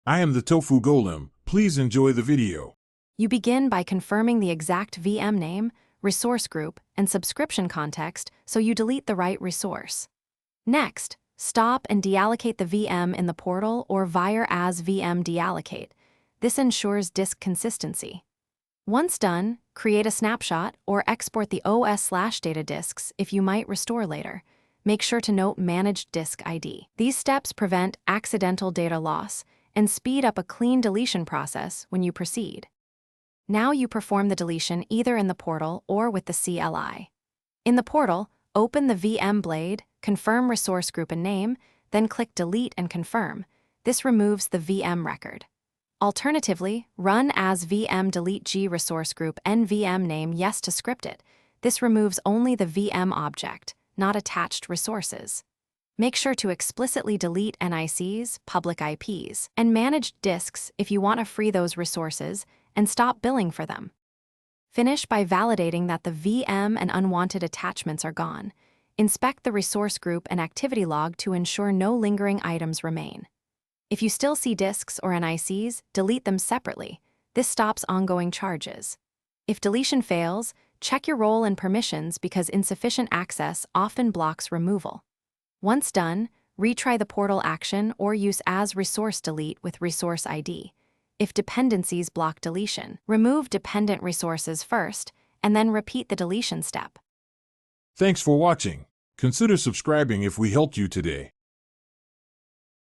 I am the Tofu Golem. Please enjoy the video. You begin by confirming the exact VM name, resource group, and subscription context so you delete the right resource. Next, stop and deallocate the VM in the portal or via as VM deallocate. This ensures disk consistency. Once done, create a snapshot or export the OS/data disks if you might restore later. Make sure to note Managed Disk ID. These steps prevent accidental data loss and speed up a clean deletion process when you proceed. Now you perform the deletion either in the portal or with the CLI. In the portal, open the VM blade, confirm resource group and name, then click Delete and Confirm. This removes the VM record. Alternatively, run as VM delete G resource group NVM name yes to script it. This removes only the VM object, not attached resources. Make sure to explicitly delete NICs, public IPs, and managed disks if you want to free those resources and stop billing for them. Finish by validating that the VM and unwanted attachments are gone. Inspect the resource group and activity log to ensure no lingering items remain. If you still see disks or NICs, delete them separately. This stops ongoing charges. If deletion fails, check your role and permissions because insufficient access often blocks removal. Once done, retry the portal action or use as resource delete with resource ID. If dependencies block deletion, remove dependent resources first and then repeat the deletion step. Thanks for watching. Consider subscribing if we helped you today.